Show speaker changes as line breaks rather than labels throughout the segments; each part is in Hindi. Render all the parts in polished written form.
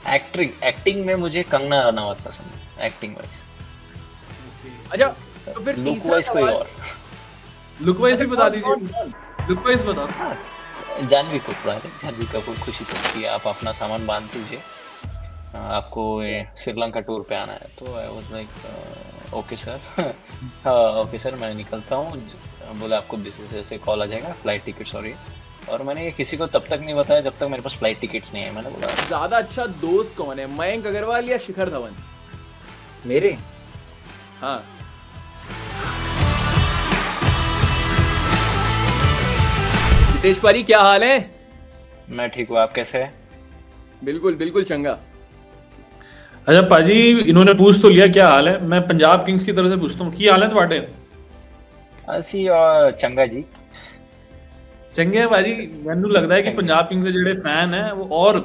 एक्टिंग में मुझे कंगना रनावत पसंद है, एक्टिंग वाइज।
अच्छा, तो फिर
लुक
तीसरा
वाइज कोई
सवाल।
और।
लुक वाइज भी
मतलब
बता
कौन
दीजिए,
कौन कौन?
लुक वाइज बता दो।
हाँ, जानवी कपूर, आई थिंक जानवी कपूर खुशी तो कि आप अपना सामान बांध दीजिए, आपको ये श्रीलंका टूर पे आना है। तो I was like okay sir. हाँ ओके सर, मैं निकलता हूँ। बोला आपको बीसीसीआई से कॉल आ जाएगा, फ्लाइट टिकट सॉरी। और मैंने ये किसी को तब तक नहीं बताया जब तक मेरे पास फ्लाइट टिकट्स नहीं है। मैंने बोला
ज्यादा अच्छा दोस्त कौन है, मयंक अग्रवाल या शिखर धवन?
मेरे
हाँ। हितेश पारी, क्या हाल है?
मैं ठीक हूँ, आप कैसे हैं?
बिल्कुल बिल्कुल चंगा।
अच्छा पाजी, इन्होंने पूछ तो लिया क्या हाल है, मैं पंजाब किंग्स की तरफ से पूछता हूँ, की हाल है ਤੁਹਾਡੇ?
ਅਸੀਂ और चंगा जी।
चंगे है भाजी। ਮੈਨੂੰ ਲੱਗਦਾ ਹੈ ਕਿ
चंगे।
ਪੰਜਾਬ ਕਿੰਗਸ ਦੇ ਜਿਹੜੇ ਫੈਨ ਹੈ ਉਹ ਔਰ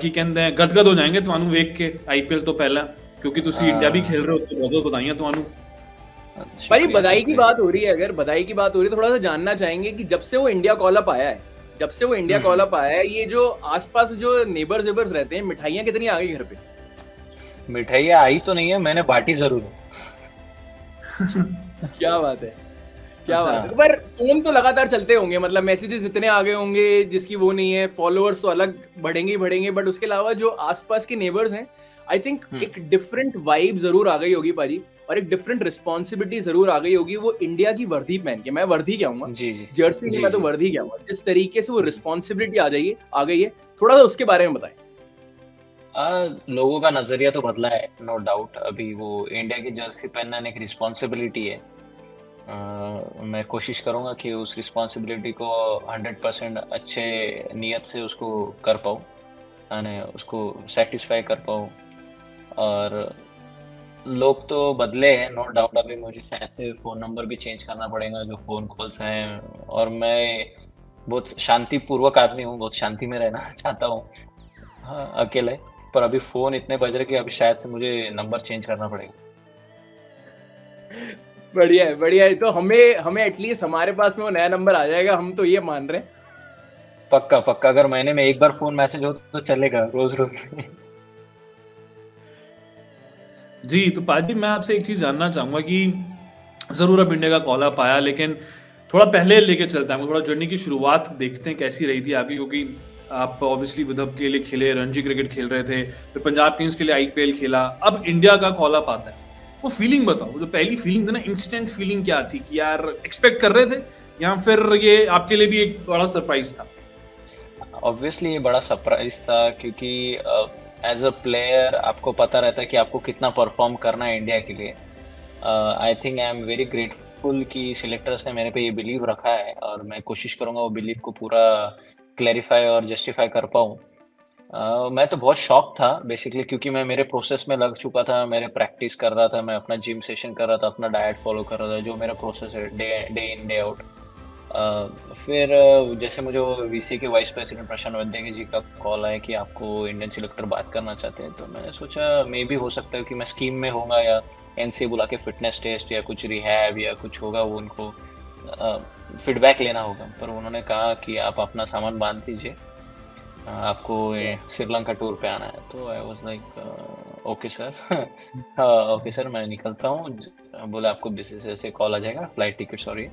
ਕੀ ਕਹਿੰਦੇ ਹੈ ਗਦਗਦ ਹੋ ਜਾਣਗੇ ਤੁਹਾਨੂੰ ਵੇਖ ਕੇ ਆਈਪੀਐਲ ਤੋਂ ਪਹਿਲਾਂ, क्योंकि ਤੁਸੀਂ इंडिया भी खेल रहे हो तो बहुत बहुत बधाइयां ਤੁਹਾਨੂੰ।
भाई
शुक्रिया
बधाई की
शुक्रिया।
बात हो रही है, अगर बधाई की बात हो रही है, थोड़ा सा जानना चाहेंगे कि जब से वो इंडिया कॉल अप आया है, जब से वो इंडिया कॉल अप आया है, ये जो आसपास जो नेबर्स वेबर्स रहते हैं, मिठाइयाँ कितनी आ गई घर पे?
मिठाइयाँ आई तो नहीं है, मैंने बांटी जरूर है।
क्या बात है, क्या
अच्छा।
बात है। पर फोन तो लगातार चलते होंगे, मतलब मैसेजेस इतने आ गए होंगे जिसकी वो नहीं है, फॉलोअर्स तो अलग बढ़ेंगे ही बढ़ेंगे, बट उसके अलावा जो आसपास के नेबर्स हैं, आई थिंक एक डिफरेंट वाइब जरूर आ गई होगी पाजी, और एक डिफरेंट रिस्पॉन्सिबिलिटी जरूर आ गई होगी। वो इंडिया की वर्दी पहन के, मैं वर्दी कहूंगा,
जी जी
जर्सी नहीं,
जी
मैं तो
जी।
वर्दी कहूंगा, जिस तरीके से वो रिस्पॉन्सिबिलिटी आ गई है, थोड़ा सा उसके बारे में बताएं।
लोगों का नजरिया तो बदला है, नो डाउट। अभी वो इंडिया की जर्सी पहनना एक रिस्पॉन्सिबिलिटी है। मैं कोशिश करूंगा कि उस रिस्पॉन्सिबिलिटी को 100% अच्छे नियत से उसको कर पाऊँ, यानी उसको सेटिस्फाई कर पाऊँ। और लोग तो बदले हैं, नो डाउट। अभी मुझे शायद से फ़ोन नंबर भी चेंज करना पड़ेगा जो फ़ोन कॉल्स हैं। और मैं बहुत शांतिपूर्वक आदमी हूँ, बहुत शांति में रहना चाहता हूँ, हाँ अकेले। पर अभी फ़ोन इतने बज रहे कि अभी शायद से मुझे नंबर चेंज करना पड़ेगा।
बढ़िया है, बढ़िया है। तो हमें एटलीस्ट हमारे पास में वो नया नंबर आ जाएगा, हम तो ये मान रहे हैं।
पक्का पक्का, अगर महीने में एक बार फ़ोन मैसेज हो तो चलेगा, रोज़ रोज़ नहीं।
जी तो पाजी, मैं आपसे एक चीज़ जानना चाहूँगा कि ज़रूर अब इंडिया का कॉल अप आया, लेकिन थोड़ा पहले लेके चलते हैं, थोड़ा जर्नी की शुरुआत देखते हैं कैसी रही थी आपकी, क्योंकि आप ऑब्वियसली विदर्भ के लिए खेले, रणजी क्रिकेट खेल रहे थे, फिर पंजाब किंग्स के लिए आईपीएल खेला, अब इंडिया का कॉल अप आता है। वो फीलिंग बताओ, वो जो पहली फीलिंग थी ना, इंस्टेंट फीलिंग क्या थी कि यार एक्सपेक्ट कर रहे थे, या फिर ये आपके लिए भी एक बड़ा सरप्राइज था?
ऑब्वियसली ये बड़ा सरप्राइज था, क्योंकि एज अ प्लेयर आपको पता रहता है कि आपको कितना परफॉर्म करना है इंडिया के लिए। I think I am very grateful कि सिलेक्टर्स ने मेरे पे ये बिलीव रखा है, और मैं कोशिश करूँगा वो बिलीव को पूरा क्लैरिफाई और जस्टिफाई कर पाऊँ। मैं तो बहुत शॉक था बेसिकली, क्योंकि मैं मेरे प्रोसेस में लग चुका था, मेरे प्रैक्टिस कर रहा था, मैं अपना जिम सेशन कर रहा था, अपना डाइट फॉलो कर रहा था, जो मेरा प्रोसेस है डे इन डे आउट। फिर जैसे मुझे वीसी के वाइस प्रेसिडेंट प्रशांत वैद्य जी का कॉल आया कि आपको इंडियन सिलेक्टर बात करना चाहते हैं, तो मैंने सोचा मे भी हो सकता है कि मैं स्कीम में होगा, या एनसीए बुला के फिटनेस टेस्ट या कुछ रिहैब या कुछ होगा, वो उनको फीडबैक लेना होगा। पर उन्होंने कहा कि आप अपना सामान बांध दीजिए, आपको ये श्रीलंका टूर पे आना है। तो I was like okay sir. हाँ ओके सर, मैं निकलता हूँ। बोला आपको बीसीसीआई से कॉल आ जाएगा, फ्लाइट टिकट सॉरी।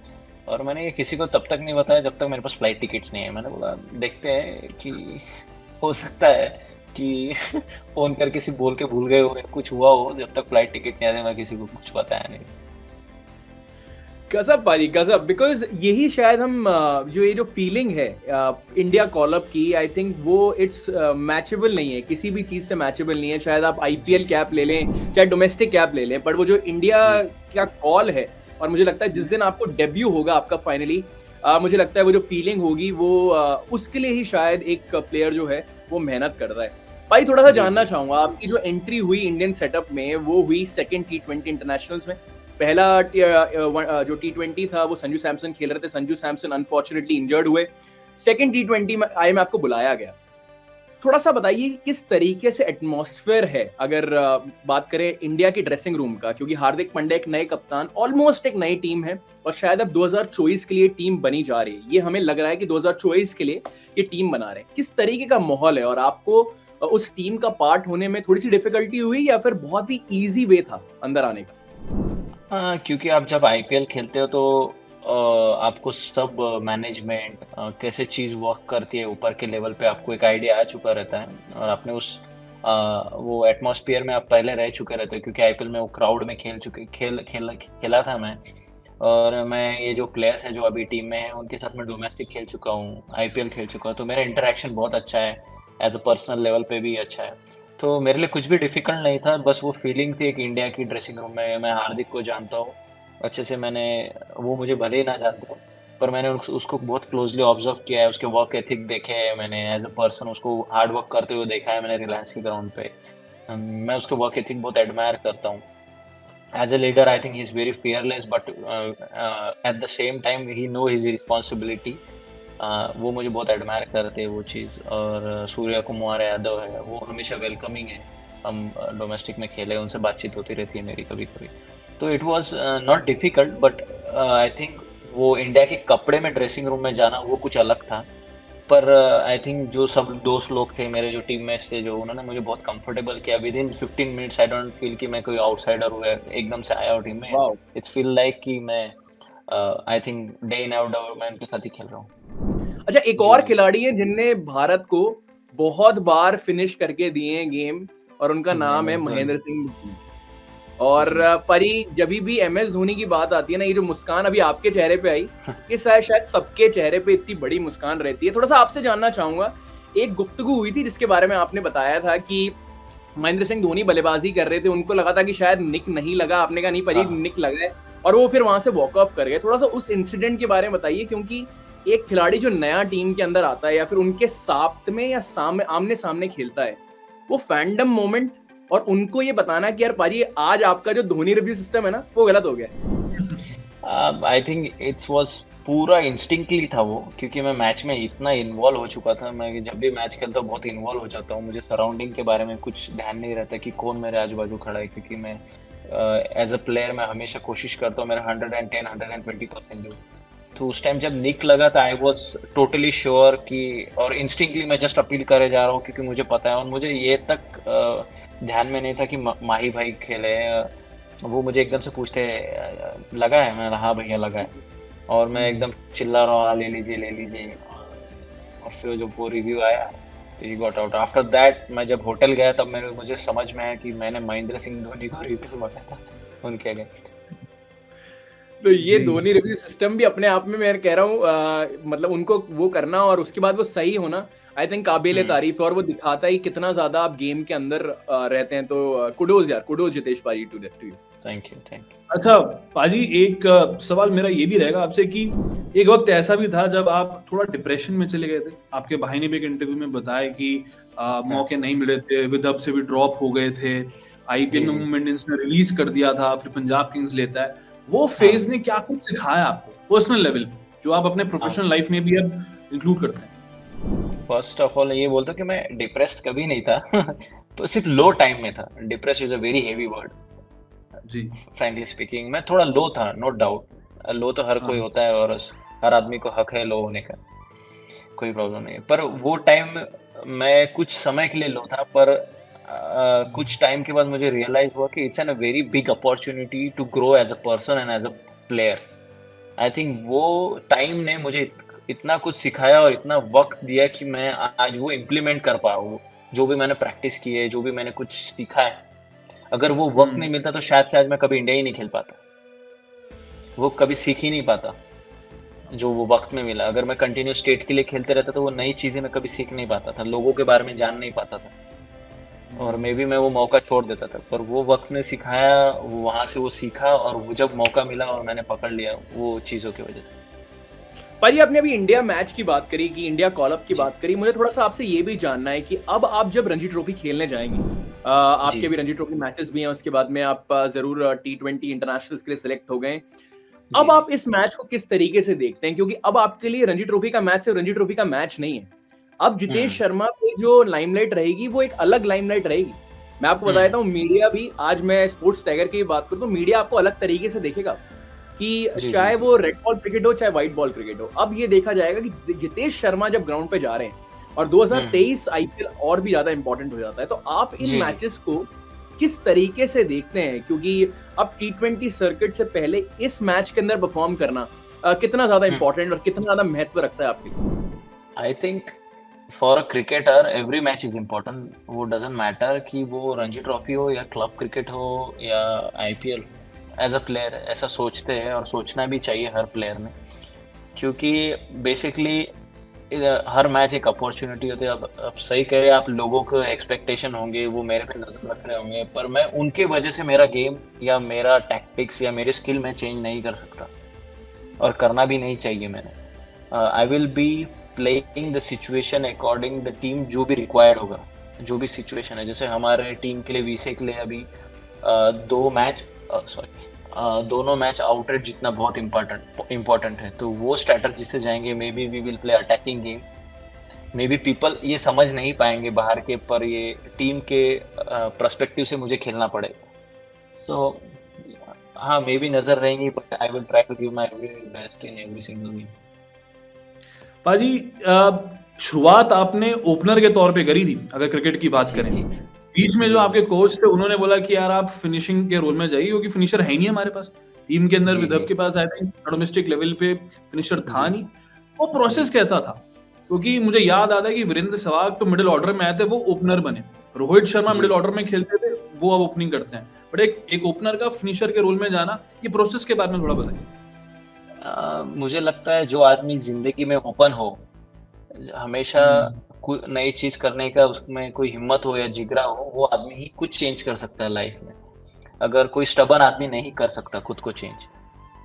और मैंने ये किसी को तब तक नहीं बताया जब तक मेरे पास फ्लाइट टिकट्स नहीं है। मैंने बोला देखते हैं कि हो सकता है कि फ़ोन कर किसी बोल के भूल गए हो या कुछ हुआ हो, जब तक फ्लाइट टिकट नहीं आते मैं किसी को कुछ बताया नहीं।
गजब पारी, गजब। बिकॉज यही शायद हम जो ये जो फीलिंग है इंडिया कॉल अप की, आई थिंक वो इट्स मैचेबल नहीं है, किसी भी चीज से मैचेबल नहीं है। शायद आप आईपीएल कैप ले लें, चाहे डोमेस्टिक कैप ले लें, पर वो जो इंडिया का कॉल है, और मुझे लगता है जिस दिन आपको डेब्यू होगा आपका फाइनली, मुझे लगता है वो जो फीलिंग होगी वो उसके लिए ही शायद एक प्लेयर जो है वो मेहनत करता है। भाई थोड़ा सा जानना चाहूंगा, आपकी जो एंट्री हुई इंडियन सेटअप में वो हुई सेकंड टी20 इंटरनेशनल्स में। पहला जो टी20 था वो संजू सैमसन खेल रहे थे, संजू सैमसन अनफॉर्चुनेटली इंजर्ड हुए। सेकंड टी20 में आई में आपको बुलाया गया। थोड़ा सा बताइए किस तरीके से एटमॉस्फेयर है, अगर बात करें इंडिया की ड्रेसिंग रूम का, क्योंकि हार्दिक पांड्या एक नए कप्तान, ऑलमोस्ट एक नई टीम है, और शायद अब 2024 के लिए टीम बनी जा रही है। ये हमें लग रहा है कि 2024 के लिए ये टीम बना रहे हैं। किस तरीके का माहौल है, और आपको उस टीम का पार्ट होने में थोड़ी सी डिफिकल्टी हुई या फिर बहुत ही इजी वे था अंदर आने का?
क्योंकि आप जब आईपीएल खेलते हो तो आपको सब मैनेजमेंट कैसे चीज़ वर्क करती है ऊपर के लेवल पे आपको एक आइडिया आ चुका रहता है, और आपने उस वो एटमॉस्फेयर में आप पहले रह चुके रहते हो, क्योंकि आईपीएल में वो क्राउड में खेला था मैं। और मैं ये जो प्लेयर्स हैं जो अभी टीम में हैं उनके साथ मैं डोमेस्टिक खेल चुका हूँ, आईपीएल खेल चुका हूँ, तो मेरा इंटरेक्शन बहुत अच्छा है, एज अ पर्सनल लेवल पे भी अच्छा है। तो मेरे लिए कुछ भी डिफिकल्ट नहीं था, बस वो फीलिंग थी कि इंडिया की ड्रेसिंग रूम में मैं हार्दिक को जानता हूँ अच्छे से। वो मुझे भले ही ना जानते हो, पर मैंने उसको बहुत क्लोजली ऑब्जर्व किया है, उसके वर्क एथिक देखे है मैंने, एज अ पर्सन उसको हार्ड वर्क करते हुए देखा है मैंने रिलायंस के ग्राउंड पे। मैं उसके वर्क एथिक बहुत एडमायर करता हूँ। As a leader I think he is very fearless, but at the same time he know his responsibility. वो मुझे बहुत एडमायर करते हैं वो चीज़। और सूर्या कुमार यादव है, वो हमेशा वेलकमिंग है, हम डोमेस्टिक में खेले, उनसे बातचीत होती रहती है मेरी कभी कभी। तो it was not difficult, but I think वो इंडिया के कपड़े में ड्रेसिंग रूम में जाना वो कुछ अलग था। पर आई थिंक जो सब दोस्त लोग थे मेरे, जो टीममेट्स थे, जो उन्होंने मुझे बहुत कंफर्टेबल किया। With in 15 minutes I don't feel कि मैं कोई आउटसाइडर हूँ, एकदम से आया हूँ टीम में। इट्स फील लाइक कि मैं I think day in out out मैं उनके साथ ही खेल रहा हूँ।
अच्छा, एक और खिलाड़ी है जिनने भारत को बहुत बार फिनिश करके दिए हैं गेम, और उनका नाम है महेंद्र सिंह धोनी। और परी, जब भी एमएस धोनी की बात आती है ना, ये जो मुस्कान अभी आपके चेहरे पे आई, ये शायद सबके चेहरे पे इतनी बड़ी मुस्कान रहती है। थोड़ा सा आपसे जानना चाहूंगा, एक गुफ्तगू हुई थी जिसके बारे में आपने बताया था कि महेंद्र सिंह धोनी बल्लेबाजी कर रहे थे, उनको लगा था कि शायद निक नहीं लगा, आपने कहा नहीं परी निक लगा है, और वो फिर वहां से वॉक ऑफ कर गए। थोड़ा सा उस इंसिडेंट के बारे में बताइए, क्योंकि एक खिलाड़ी जो नया टीम के अंदर आता है या फिर उनके साथ में या आमने सामने खेलता है, वो फैंडम मोमेंट और उनको ये बताना कि यार पाजी आज आपका जो धोनी रिव्यू सिस्टम है ना वो गलत हो गया।
आई थिंक इट्स वाज पूरा इंस्टिंक्टली था वो, क्योंकि मैं मैच में इतना इन्वॉल्व हो चुका था। मैं जब भी मैच खेलता हूँ बहुत इन्वॉल्व हो जाता हूँ, मुझे सराउंडिंग के बारे में कुछ ध्यान नहीं रहता कि कौन मेरे आजू बाजू खड़ा है, क्योंकि मैं एज अ प्लेयर मैं हमेशा कोशिश करता हूँ मेरा 110-120% दूँ। तो उस टाइम जब निक लगा था आई वॉज टोटली श्योर कि, और इंस्टिंक्टली मैं जस्ट अपील करे जा रहा हूँ क्योंकि मुझे पता है, और मुझे ये तक ध्यान में नहीं था कि माही भाई खेले। वो मुझे एकदम से पूछते लगा है, मैं हाँ भैया लगा है, और मैं एकदम चिल्ला रहा हूँ ले लीजिए। और फिर जब वो रिव्यू आया तो he got out. After that मैं जब होटल गया तब मुझे समझ में आया कि मैंने महेंद्र सिंह धोनी को रिव्यू मांगा था उनके अगेंस्ट।
तो ये धोनी रिव्यू सिस्टम भी अपने आप में मैं कह रहा हूँ, मतलब उनको वो करना और उसके बाद वो सही होना आई थिंक काबिल तारीफ है, और वो दिखाता है कितना ज्यादा आप गेम के अंदर रहते हैं। तो कुडोज यार, कुडोज जितेश पाजी टू यू।
Thank you.
अच्छा पाजी, एक सवाल मेरा ये भी रहेगा आपसे कि एक वक्त ऐसा भी था जब आप थोड़ा डिप्रेशन में चले गए थे। आपके भाई ने भी एक इंटरव्यू में बताया कि मौके नहीं मिले थे, विदर्भ से भी ड्रॉप हो गए थे, आईपीएल में मुंबई इंडियंस ने रिलीज कर दिया था, फिर पंजाब किंग्स लेता है। वो फेज ने क्या कुछ सिखाया आपको पर्सनल लेवल, जो आप अपने प्रोफेशनल लाइफ में भी अब इंक्लूड करते हैं?
फर्स्ट ऑफ ऑल ये बोलता हूँ कि मैं डिप्रेस्ड कभी नहीं था तो सिर्फ लो टाइम में था। Depress is a very heavy word
जी,
फ्रैंकली स्पीकिंग। मैं थोड़ा लो था, नो डाउट। लो तो हर कोई होता है और हर आदमी को हक है लो होने का, कोई प्रॉब्लम नहीं है। पर वो टाइम मैं कुछ समय के लिए लो था, पर कुछ टाइम के बाद मुझे रियलाइज हुआ कि it's an a very big opportunity to grow as a person and as a player. I think वो टाइम ने मुझे इतना कुछ सिखाया और इतना वक्त दिया कि मैं आज वो इम्प्लीमेंट कर पा रहा हूँ। जो भी मैंने प्रैक्टिस की है, जो भी मैंने कुछ सीखा है, अगर वो वक्त नहीं मिलता तो शायद से आज मैं कभी इंडिया ही नहीं खेल पाता, वो कभी सीख ही नहीं पाता जो वो वक्त में मिला। अगर मैं कंटिन्यू स्टेट के लिए खेलते रहता तो वो नई चीजें मैं कभी सीख नहीं पाता था, लोगों के बारे में जान नहीं पाता था, और मे भी मैं वो मौका छोड़ देता था। पर वो वक्त ने सिखाया, वहां से वो सीखा, और वो जब मौका मिला और मैंने पकड़ लिया वो चीजों की वजह से।
भाई आपने अभी इंडिया मैच की बात करी, कि इंडिया कॉल अप की बात करी, मुझे थोड़ा सा आपसे ये भी जानना है कि अब आप जब रणजी ट्रॉफी खेलने जाएंगे, आपके भी रणजी ट्रॉफी मैचेस भी हैं, उसके बाद में आप जरूर T20 इंटरनेशनल्स के लिए सिलेक्ट हो गए। अब आप इस मैच को किस तरीके से देखते हैं, क्योंकि अब आपके लिए रणजी ट्रॉफी का मैच सिर्फ रणजी ट्रॉफी का मैच नहीं है। अब जितेश शर्मा पे जो लाइमलाइट रहेगी वो एक अलग लाइमलाइट रहेगी। मैं आपको बता देता हूँ, मीडिया भी, आज मैं स्पोर्ट्स टाइगर की बात करूँ तो मीडिया आपको अलग तरीके से देखेगा कि चाहे वो रेड बॉल क्रिकेट हो चाहे व्हाइट बॉल क्रिकेट हो। अब ये देखा जाएगा कि जितेश शर्मा जब ग्राउंड पे जा रहे हैं और 2023 आईपीएल और भी ज्यादा इंपॉर्टेंट हो जाता है। तो आप इन मैचेस को किस तरीके से देखते हैं, क्योंकि अब T20 सर्किट से पहले इस मैच के अंदर परफॉर्म करना कितना ज्यादा इंपॉर्टेंट और कितना ज्यादा महत्व रखता है आपके लिए?
I think for a cricketer every match is important. वो डजंट मैटर कि वो रणजी ट्रॉफी हो या क्लब क्रिकेट हो या आईपीएल। एज अ प्लेयर ऐसा सोचते हैं और सोचना भी चाहिए हर प्लेयर ने, क्योंकि बेसिकली हर मैच एक अपॉर्चुनिटी होती है। अब सही कह रहे आप, लोगों के एक्सपेक्टेशन होंगे, वो मेरे पे नजर रख रहे होंगे, पर मैं उनके वजह से मेरा गेम या मेरा टैक्टिक्स या मेरी स्किल में चेंज नहीं कर सकता और करना भी नहीं चाहिए मैंने। I will be playing the situation according the team, जो भी रिक्वायर्ड होगा, जो भी सिचुएशन है। जैसे हमारे टीम के लिए, वीसे के लिए अभी दोनों मैच आउटरेट जितना बहुत इम्पोर्टेंट है, तो वो स्ट्रैटेजी से जाएंगे। Maybe we will play attacking game. Maybe people ये समझ नहीं पाएंगे बाहर के, पर ये टीम के पर्सपेक्टिव से मुझे खेलना पड़ेगा। तो हाँ, मे बी नजर रहेंगी, but I will try to give my best in every single game.
पाजी, शुरुआत आपने ओपनर के तौर पे करी थी, अगर क्रिकेट की बात करें। बीच में जो आपके कोच थे उन्होंने बोला कि यार आप फिनिशिंग के रोल में जाइए, क्योंकि फिनिशर है नहीं हमारे पास टीम के अंदर। विदर्भ के पास आई थिंक डोमेस्टिक लेवल पे फिनिशर था नहीं। वो प्रोसेस कैसा था? क्योंकि मुझे याद आता है कि वीरेंद्र सहवाग तो मिडिल ऑर्डर में आए थे, वो ओपनर बने। रोहित शर्मा मिडिल ऑर्डर में खेलते थे, वो अब ओपनिंग करते हैं। बट एक ओपनर का फिनिशर के रोल में जाना, ये प्रोसेस के बारे में थोड़ा बताइए।
मुझे लगता है जो आदमी जिंदगी में ओपन हो, हमेशा कोई नई चीज करने का उसमें कोई हिम्मत हो या जिगरा हो, वो आदमी ही कुछ चेंज कर सकता है लाइफ में। अगर कोई स्टबन आदमी नहीं कर सकता खुद को चेंज।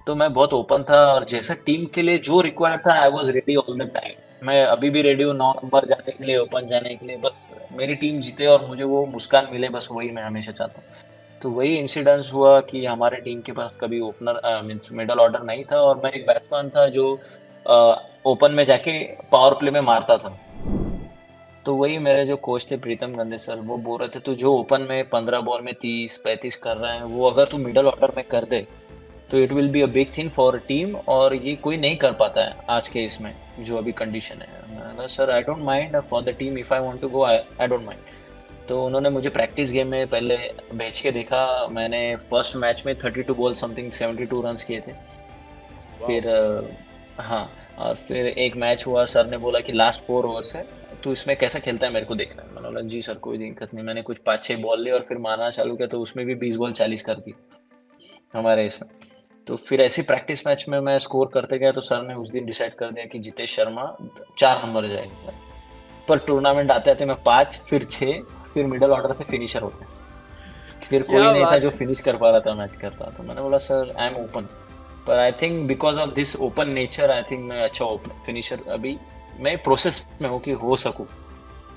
तो मैं बहुत ओपन था, और जैसा टीम के लिए जो रिक्वायर्ड था, I was ready all the time. मैं अभी भी रेडी हूँ 9 नंबर जाने के लिए, ओपन जाने के लिए। बस मेरी टीम जीते और मुझे वो मुस्कान मिले, बस वही मैं हमेशा चाहता हूँ। तो वही इंसिडेंस हुआ कि हमारे टीम के पास कभी ओपनर मींस मिडल ऑर्डर नहीं था, और मैं एक बैट्समैन था जो ओपन में जाके पावर प्ले में मारता था। तो वही मेरे जो कोच थे प्रीतम गंदे सर, वो बोल रहे थे तू जो ओपन में 15 बॉल में 30-35 कर रहा है, वो अगर तू मिडल ऑर्डर में कर दे तो it will be a big thing for team, और ये कोई नहीं कर पाता है आज के इसमें जो अभी कंडीशन है। Sir I don't mind for the team, if I want to go I don't mind. तो उन्होंने मुझे प्रैक्टिस गेम में पहले भेज के देखा। मैंने फर्स्ट मैच में 32 बॉल समथिंग 72 रन किए थे। फिर हाँ, और फिर एक मैच हुआ, सर ने बोला कि लास्ट 4 ओवर्स है, तो इसमें कैसा खेलता है मेरे को देखना है। मैंने बोला जी सर कोई दिक्कत नहीं। मैंने कुछ 5-6 बॉल ली और फिर मारना चालू किया, तो उसमें भी 20 बॉल 40 कर दी हमारे इसमें। तो फिर ऐसी प्रैक्टिस मैच में मैं स्कोर करते गया, तो सर ने उस दिन डिसाइड कर दिया कि जितेश शर्मा 4 नंबर जाएगा। पर टूर्नामेंट आते आते मैं 5, फिर 6, फिर मिडल ऑर्डर से फिनिशर होते, फिर कोई नहीं था जो फिनिश कर पा रहा था मैच करता। तो मैंने बोला सर आई एम ओपन, पर I think because of this open nature, I think मैं अच्छा ओपन फिनिशर अभी मैं प्रोसेस में हूँ कि हो सकूँ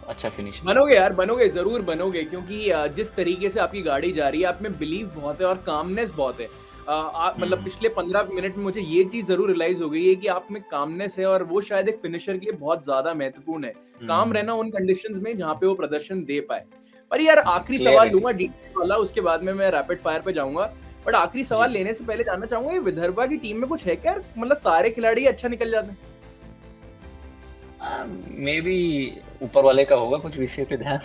अच्छा फिनिशर।
बनोगे यार, बनोगे, जरूर बनोगे, क्योंकि जिस तरीके से आपकी गाड़ी जा रही है, आप में बिलीव बहुत है और कामनेस बहुत है। मतलब पिछले 15 मिनट में मुझे ये चीज जरूर रियलाइज हो गई है कि आप में कामनेस है, और वो शायद एक फिनिशर के लिए बहुत ज्यादा महत्वपूर्ण है। काम रहना उन कंडीशंस में जहाँ पे वो प्रदर्शन दे पाए। पर यार आखिरी सवाल लूंगा डीटेल वाला, उसके बाद में मैं रैपिड फायर पे जाऊंगा। बट आखिरी सवाल लेने से पहले जानना चाहूंगा, ये विदर्भा की टीम में कुछ है क्या? मतलब सारे खिलाड़ी अच्छा निकल जाते हैं?
मे बी ऊपर वाले का होगा कुछ विषय पे ध्यान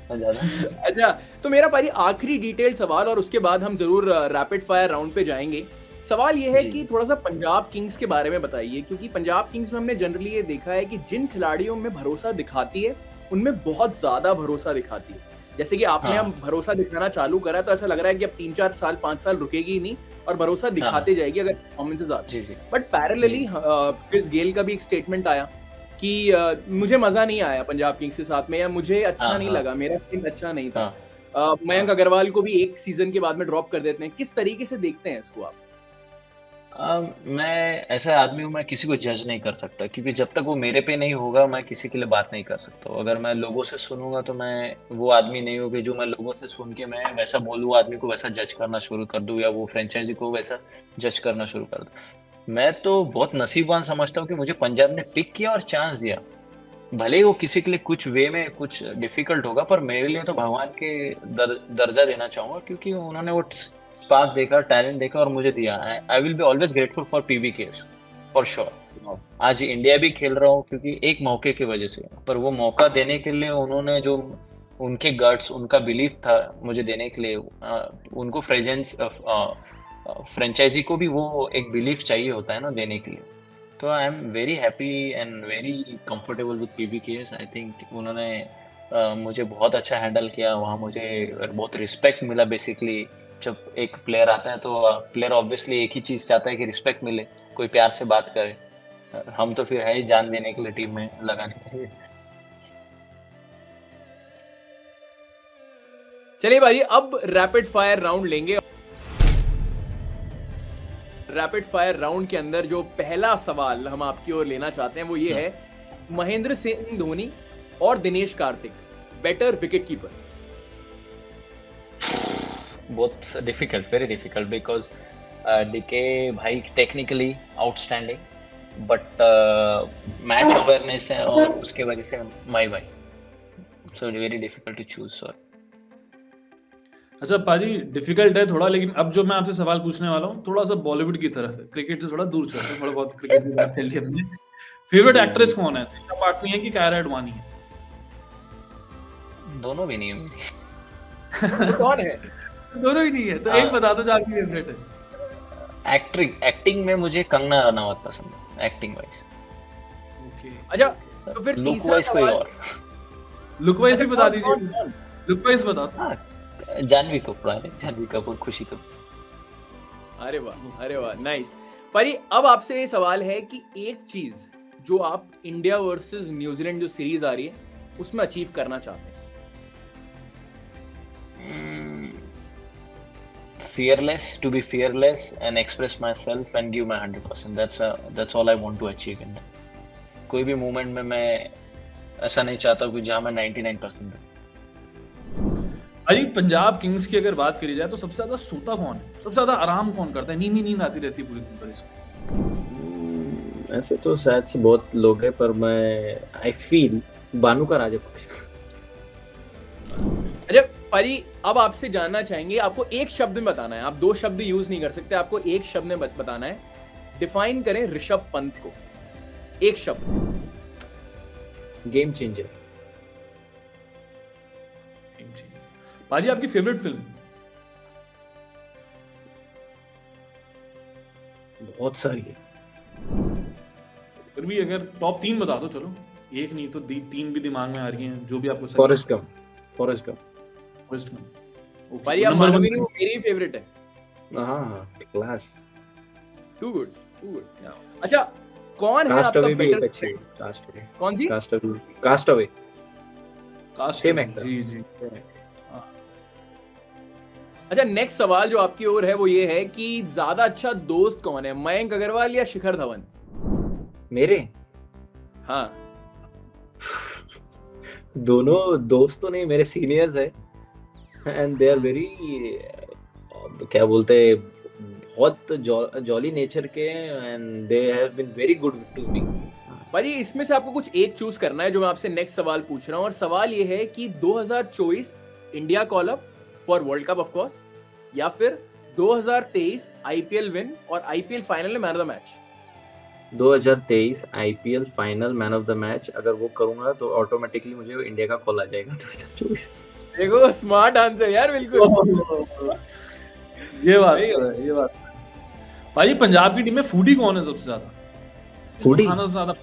ज्यादा।
अच्छा, तो मेरा भाई आखिरी डिटेल सवाल, और उसके बाद हम जरूर रैपिड फायर राउंड पे जाएंगे। सवाल ये है कि थोड़ा सा पंजाब किंग्स के बारे में बताइए, क्योंकि पंजाब किंग्स में हमने जनरली ये देखा है कि जिन खिलाड़ियों में भरोसा दिखाती है, उनमें बहुत ज्यादा भरोसा दिखाती है। जैसे कि आपने हम भरोसा दिखाना चालू करा, तो ऐसा लग रहा है कि अब 3-4 साल 5 साल रुकेगी ही नहीं और भरोसा दिखाते जाएगी अगर परफॉर्मेंसेस आती है। बट पैरेलली क्रिस गेल का भी एक स्टेटमेंट आया कि मुझे मजा नहीं आया पंजाब किंग्स के साथ में, या मुझे अच्छा नहीं लगा, मेरा स्किल अच्छा नहीं था। मयंक अग्रवाल को भी एक सीजन के बाद में ड्रॉप कर देते हैं। किस तरीके से देखते हैं इसको आप?
मैं ऐसा आदमी हूँ, मैं किसी को जज नहीं कर सकता, क्योंकि जब तक वो मेरे पे नहीं होगा मैं किसी के लिए बात नहीं कर सकता। अगर मैं लोगों से सुनूंगा तो मैं वो आदमी नहीं होगी जो मैं लोगों से सुन के मैं वैसा बोलूँ, आदमी को वैसा जज करना शुरू कर दूँ, या वो फ्रेंचाइजी को वैसा जज करना शुरू कर दूँ। मैं तो बहुत नसीबवान समझता हूँ कि मुझे पंजाब ने पिक किया और चांस दिया। भले ही वो किसी के लिए कुछ वे में कुछ डिफिकल्ट होगा, पर मेरे लिए तो भगवान के दर्जा देना चाहूंगा, क्योंकि उन्होंने वो स्पार्क देखा, टैलेंट देखा और मुझे दिया। I will be always grateful for PBKS. For sure. आज इंडिया भी खेल रहा हूँ क्योंकि एक मौके की वजह से, पर वो मौका देने के लिए उन्होंने जो उनके गट्स, उनका बिलीफ था मुझे देने के लिए, उनको फ्रेंचाइजी को भी वो एक बिलीफ चाहिए होता है ना देने के लिए। तो I am very happy and very comfortable with PBKS. I think उन्होंने मुझे बहुत अच्छा हैंडल किया वहाँ, मुझे बहुत रिस्पेक्ट मिला बेसिकली। जब एक प्लेयर आता है तो प्लेयर ऑब्वियसली एक ही चीज़ चाहता है कि रिस्पेक्ट मिले, कोई प्यार से बात करे। हम तो फिर है ही जान देने के लिए, टीम में लगाने के लिए।
चलिए भाई, अब रैपिड फायर राउंड लेंगे। रैपिड फायर राउंड के अंदर जो पहला सवाल हम आपकी ओर लेना चाहते हैं वो ये है, महेंद्र सिंह धोनी और Dinesh Karthik better wicket keeper?
बहुत difficult, very difficult, because DK भाई technically outstanding, but match awareness है और उसके वजह से माई भाई, so very difficult to choose. Sorry.
अच्छा पाजी, डिफिकल्ट है थोड़ा, लेकिन अब जो मैं आपसे सवाल पूछने वाला हूँ थोड़ा सा बॉलीवुड की तरफ है, क्रिकेट से थोड़ा दूर चलते हैं, थोड़ा बहुत क्रिकेट की बात कर ली हमने। फेवरेट एक्ट्रेस कौन है? दिशा पाटनी है कि कायरा अडवाणी है?
दोनों भी नहीं है।
तो कौन है?
दोनों ही नहीं है, तो एक बता दो जो आपकी फेवरेट है।
एक्टिंग में मुझे कंगना रनावत पसंद है, एक्टिंग वाइज।
ओके,
अच्छा तो फिर
लुक
तीसरा
वाइज कोई
सवाल,
और।
लुक वाइज भी बता दीजिए,
कौन?
लुक वाइज बता दो।
हाँ, जानवी कपूर है, जानवी कपूर, खुशी कपूर।
अरे वाह, अरे वाह, नाइस। परी, अब आपसे ये सवाल है कि एक चीज जो आप इंडिया वर्सेस न्यूजीलैंड जो सीरीज आ रही है उसमें अचीव करना चाहते हैं।
Fearless, to be fearless and express myself and give my 100%. That's all I want to achieve in that. कोई भी मोमेंट में मैं ऐसा नहीं चाहता कि जहाँ मैं 99% हूँ।
भाई पंजाब किंग्स की अगर बात करी जाए तो सबसे ज्यादा सोता कौन है? सबसे ज्यादा आराम कौन करता है? नींद आती रहती है पूरी दिन पर इसको।
ऐसे तो शायद से बहुत लोग हैं, पर मैं आई फील बानू का राजपक्ष।
अच्छा परी, अब आपसे जानना चाहेंगे, आपको एक शब्द में बताना है, आप दो शब्द यूज नहीं कर सकते, आपको एक शब्द में बताना है। डिफाइन करें ऋषभ पंत को, एक शब्द।
Game changer.
पाजी आपकी फेवरेट फिल्म?
बहुत सारी है,
फिर भी अगर टॉप 3 बता दो, चलो एक नहीं तो 3 भी दिमाग में आ रही हैं, जो भी आपको सही।
Forrest Gump. Forrest Gump.
Forrest Gump.
भाई आप मानोगे नहीं, वो मेरी फेवरेट है।
हाँ, class.
Too good, too good. अच्छा, कौन है आपका बेटर?
कास्टअवे।
कौन सी?
कास्टअवे।
Same actor. जी जी।
अच्छा, नेक्स्ट सवाल जो आपकी ओर है वो ये है कि ज्यादा अच्छा दोस्त कौन है, मयंक अग्रवाल या शिखर धवन?
मेरे?
हाँ।
दोनों दोस्त तो नहीं, मेरे सीनियर्स है एंड दे आर वेरी, क्या बोलते हैं, बहुत जॉली नेचर के, and they have been very good to me.
भाई इसमें से आपको कुछ एक चूज करना है, जो मैं आपसे नेक्स्ट सवाल पूछ रहा हूँ, और सवाल ये है कि 2024 India call up for world cup of course, या फिर 2023 आईपीएल विन और आईपीएल फाइनल में man of the match?
2023 IPL final man of the match, अगर वो करूंगा तो ऑटोमेटिकली मुझे इंडिया का कॉल आ जाएगा 2024।
देखो, स्मार्ट आंसर यार, बिल्कुल।
ये बात भाई, पंजाब की टीम में फूडी कौन है सबसे ज्यादा?
फूडी?
ज्यादा।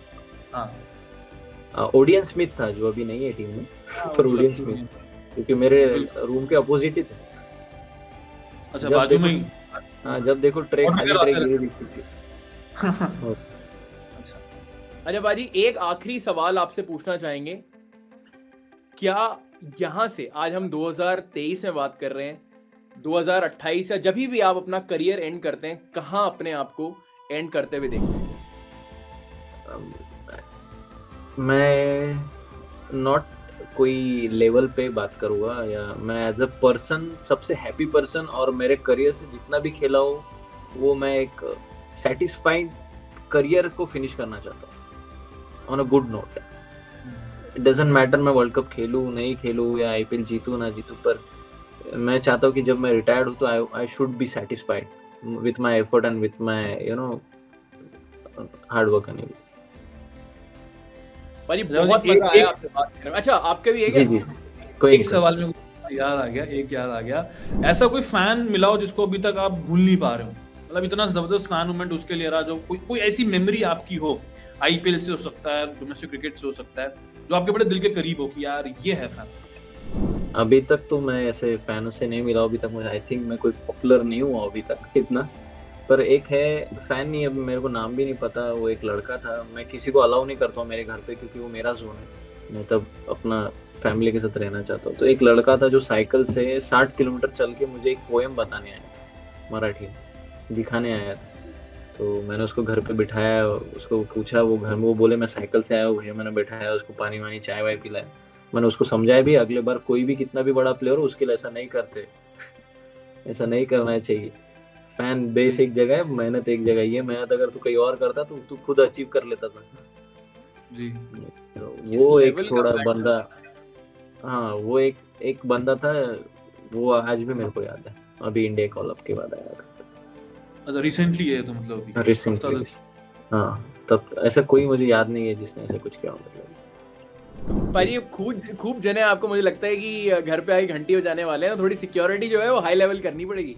हाँ,
ओडियन स्मिथ था, जो अभी नहीं है टीम में, पर ओडियन स्मिथ, क्योंकि मेरे रूम के अपोजिट ही थे।
अच्छा, बाजू में ही।
हाँ, जब देखो ट्रे खाली दिखती थी।
अच्छा बाजी, एक आखिरी सवाल आपसे पूछना चाहेंगे, क्या यहाँ से आज हम 2023 में बात कर रहे हैं, 2028 या जब भी आप अपना करियर एंड करते हैं, कहाँ अपने आप को एंड करते हुए देखते हैं?
मैं नॉट कोई लेवल पे बात करूँगा, या मैं एज अ पर्सन सबसे हैप्पी पर्सन, और मेरे करियर से जितना भी खेला हो वो मैं एक सेटिस्फाइड करियर को फिनिश करना चाहता हूँ on a good note. It doesn't matter मैं वर्ल्ड कप खेलूँ नहीं खेलूँ या आईपीएल जीतूँ ना जीतूँ, पर मैं चाहता हूँ कि जब मैं रिटायर्ड हूँ तो I should be satisfied with my effort and with my hard work करने के लिए।
भाई बहुत मजा आया आपसे बात करने में। अच्छा आपके भी
जी जी कोई
एक सवाल में याद आ गया, ऐसा कोई फैन मिला हो जिसको अभी तक आप भूल नहीं पा रहे हो, मतलब इतना जबरदस्त फैन मोमेंट उसके लिए रहा, जो कोई ऐसी मेमोरी आपकी हो, आईपीएल से हो सकता है, डोमेस्टिक क्रिकेट से हो सकता है, जो आपके बड़े दिल के करीब हो कि यार ये है फैन?
अभी तक तो मैं ऐसे फैनों से नहीं मिला अभी तक, मुझे आई थिंक मैं कोई पॉपुलर नहीं हुआ अभी तक इतना, पर एक है फैन नहीं, अभी मेरे को नाम भी नहीं पता, वो एक लड़का था, मैं किसी को अलाउ नहीं करता हूँ मेरे घर पे क्योंकि वो मेरा जोन है, मैं तब अपना फैमिली के साथ रहना चाहता हूँ। तो एक लड़का था जो साइकिल से 60 किलोमीटर चल के मुझे एक पोएम बताने आया, मराठी दिखाने आया था। तो मैंने उसको घर पे बिठाया, उसको पूछा, वो घर में वो बोले मैं साइकिल से आया हूँ भैया, मैंने बैठाया, उसको पानी वानी चाय वाय पिलाया, मैंने उसको समझाया भी अगले बार कोई भी कितना भी बड़ा प्लेयर हो उसके लिए ऐसा नहीं करते ऐसा नहीं करना चाहिए। फैन बेस एक जगह है, मेहनत एक जगह, ये मेहनत अगर तू कहीं और करता तो तू खुद अचीव कर लेता था
जी।
तो वो एक थोड़ा बंदा, हाँ वो एक बंदा था, वो आज भी मेरे को याद है, अभी इंडिया कॉल अप के बाद आया था।
अच्छा रिसेंटली है तो मतलब
रिसेंटली हाँ, तब ऐसा कोई मुझे याद नहीं है जिसने ऐसा कुछ किया मतलब।
भाई ये खूब जने आपको मुझे लगता है कि घर पे आके घंटी बजाने वाले हैं, थोड़ी सिक्योरिटी जो है वो हाई लेवल करनी पड़ेगी।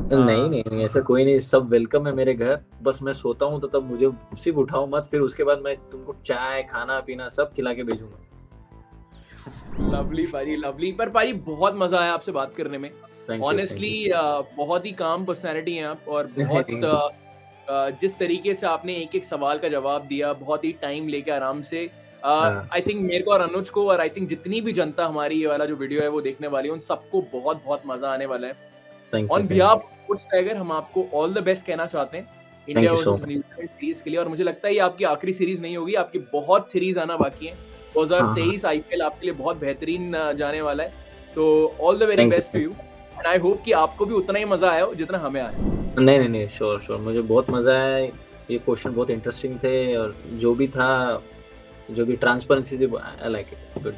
नहीं ऐसा कोई नहीं, सब वेलकम है मेरे घर, बस मैं सोता हूँ तो तब मुझे सिर्फ उठाओ मत, फिर उसके बाद मैं तुमको चाय खाना पीना सब खिला के भेजूंगा।
लवली भाई लवली, पर भाई बहुत मजा आया आपसे बात करने में, ऑनेस्टली बहुत ही काम पर्सनैलिटी हैं आप, और बहुत जिस तरीके से आपने एक एक सवाल का जवाब दिया, बहुत ही टाइम लेके आराम से, आई थिंक मेरे को और अनुज को, और आई थिंक जितनी भी जनता हमारी ये वाला जो वीडियो है वो देखने वाली है, उन सबको बहुत बहुत मजा आने वाला है। On behalf of sports tiger हम आपको ऑल द बेस्ट कहना चाहते हैं इंडिया वर्सेस न्यूजीलैंड सीरीज के लिए, और मुझे लगता है ये आपकी आखिरी सीरीज नहीं होगी, आपकी बहुत सीरीज आना बाकी है। 2023 आईपीएल आपके लिए बहुत बेहतरीन जाने वाला है, तो all the very best to you, and I hope कि आपको भी उतना ही मजा आया हो जितना हमें आया।
नहीं श्योर मुझे बहुत मजा आया, ये क्वेश्चन बहुत इंटरेस्टिंग थे, और जो भी था, जो भी ट्रांसपेरेंसी थी, आई लाइक इट, गुड।